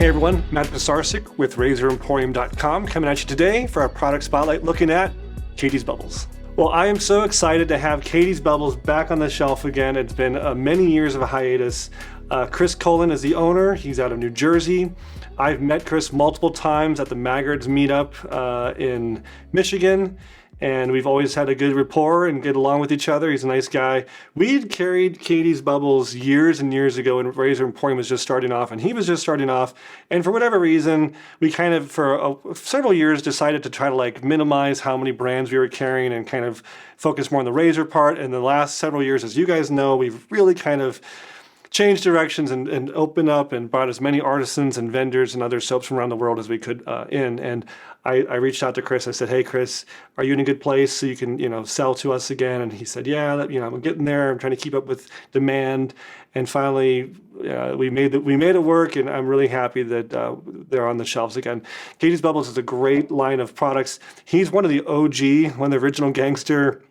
Hey everyone, Matt Pisarcik with RazorEmporium.com coming at you today for our product spotlight looking at Catie's Bubbles. Well, I am so excited to have Catie's Bubbles back on the shelf again. It's been many years of a hiatus. Chris Cullen is the owner. He's out of New Jersey. I've met Chris multiple times at the Maggards meetup in Michigan, and we've always had a good rapport and get along with each other. He's a nice guy. We'd carried Catie's Bubbles years and years ago when Razor Emporium was just starting off, and he was just starting off. And for whatever reason, we kind of, for several years, decided to try to minimize how many brands we were carrying and kind of focus more on the razor part. And the last several years, as you guys know, we've really kind of changed directions and opened up and brought as many artisans and vendors and other soaps from around the world as we could in. And I reached out to Chris. I said, "Hey, Chris, are you in a good place so you can, sell to us again?" And he said, "Yeah, I'm getting there. I'm trying to keep up with demand." And finally, we made it work, and I'm really happy that they're on the shelves again. Catie's Bubbles is a great line of products. He's one of the OG, one of the original gangster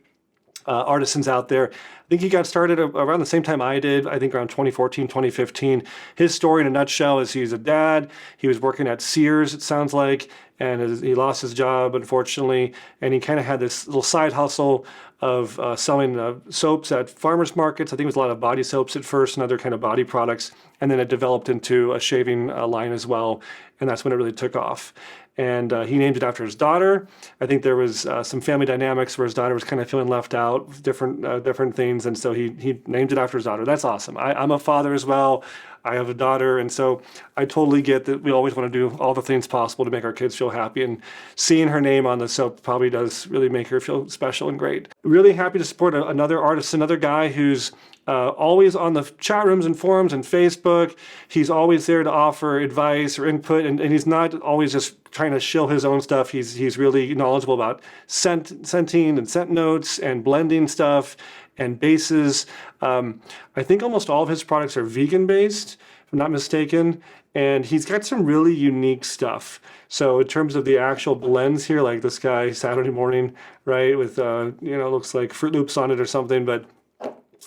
artisans out there. I think he got started around the same time I did, I think around 2014, 2015. His story in a nutshell is he's a dad. He was working at Sears, it sounds like, and he lost his job, unfortunately, and he kind of had this little side hustle of selling soaps at farmers markets. I think it was a lot of body soaps at first and other kind of body products, and then it developed into a shaving line as well, and that's when it really took off. And he named it after his daughter. I think there was some family dynamics where his daughter was kind of feeling left out, different things, and so he named it after his daughter. That's awesome. I'm a father as well. I have a daughter, and so I totally get that we always want to do all the things possible to make our kids feel happy, and seeing her name on the soap probably does really make her feel special and great. Really happy to support another artist, another guy who's always on the chat rooms and forums and Facebook. He's always there to offer advice or input, and he's not always just trying to shill his own stuff. He's really knowledgeable about scenting and scent notes and blending stuff and bases. I think almost all of his products are vegan based, if I'm not mistaken, and he's got some really unique stuff. So in terms of the actual blends here, like this guy Saturday Morning, right, with looks like Fruit Loops on it or something, but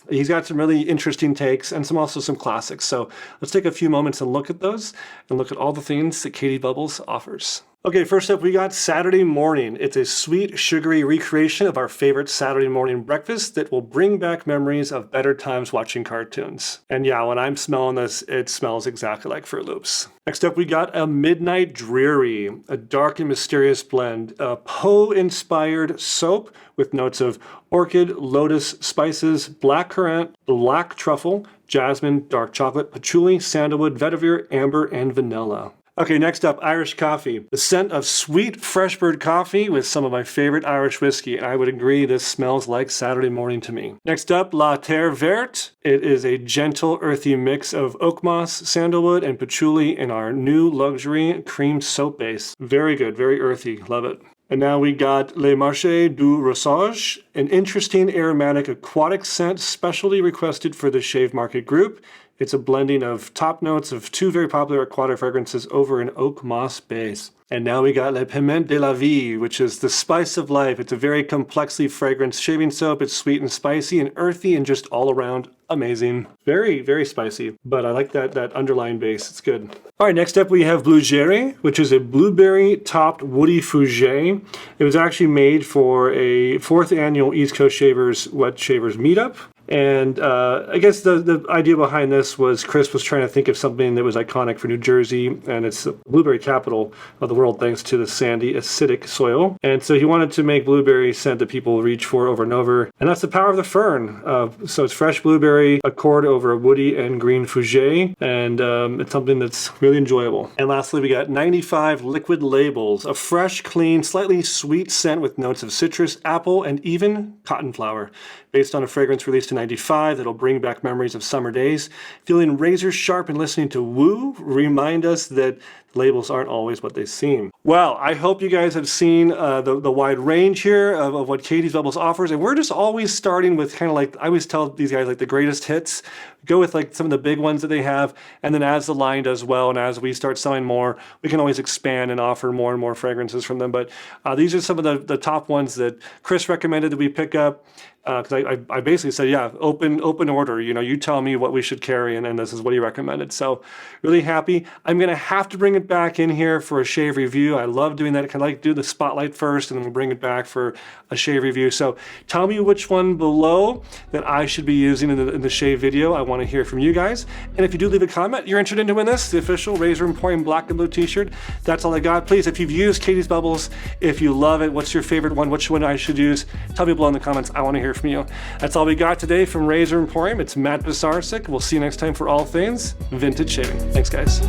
he's got some really interesting takes and also some classics. So let's take a few moments and look at those and look at all the things that Catie's Bubbles offers. Okay, first up, we got Saturday Morning. It's a sweet, sugary recreation of our favorite Saturday morning breakfast that will bring back memories of better times watching cartoons. And yeah, when I'm smelling this, it smells exactly like Fruit Loops. Next up, we got a Midnight Dreary, a dark and mysterious blend, a Poe-inspired soap with notes of orchid, lotus, spices, black currant, black truffle, jasmine, dark chocolate, patchouli, sandalwood, vetiver, amber, and vanilla. Okay, next up, Irish coffee. The scent of sweet fresh brewed coffee with some of my favorite Irish whiskey. And I would agree this smells like Saturday morning to me. Next up, La Terre Verte. It is a gentle, earthy mix of oak moss, sandalwood, and patchouli in our new luxury cream soap base. Very good, very earthy. Love it. And now we got Le Marché du Rosage, an interesting aromatic aquatic scent specially requested for the Shave Market group. It's a blending of top notes of two very popular aquatic fragrances over an oak moss base. And now we got Le Piment de la Vie, which is the spice of life. It's a very complexly fragrant shaving soap. It's sweet and spicy and earthy and just all around amazing. Very, very spicy, but I like that underlying base. It's good. All right, next up we have Blue Jerry, which is a blueberry-topped woody fougere. It was actually made for a 4th annual East Coast Shavers Wet Shavers meetup. And I guess the idea behind this was Chris was trying to think of something that was iconic for New Jersey, and it's the blueberry capital of the world thanks to the sandy, acidic soil. And so he wanted to make blueberry scent that people reach for over and over, and that's the power of the fern. So it's fresh blueberry, accord over a woody and green fougere, and it's something that's really enjoyable. And lastly, we got 95 liquid labels, a fresh, clean, slightly sweet scent with notes of citrus, apple, and even cotton flower, based on a fragrance released in '95 that'll bring back memories of summer days. Feeling razor sharp and listening to Woo remind us that labels aren't always what they seem. Well, I hope you guys have seen the wide range here of what Catie's Bubbles offers, and we're just always starting with kind of like, I always tell these guys, like the greatest hits. Go with like some of the big ones that they have, and then as the line does well and as we start selling more, we can always expand and offer more and more fragrances from them. But these are some of the top ones that Chris recommended that we pick up. Because I basically said, yeah, open order. You know, you tell me what we should carry, and this is what he recommended. So really happy. I'm gonna have to bring it back in here for a shave review. I love doing that. I like do the spotlight first, and then we'll bring it back for a shave review. So tell me which one below that I should be using in the shave video. I want to hear from you guys. And if you do leave a comment, you're interested in win this, the official Razor Emporium black and blue t-shirt. That's all I got. Please, if you've used Catie's Bubbles, if you love it, what's your favorite one? Which one I should use? Tell me below in the comments. I want to hear from you. That's all we got today from Razor Emporium. It's Matt Pisarcik. We'll see you next time for all things vintage shaving. Thanks, guys.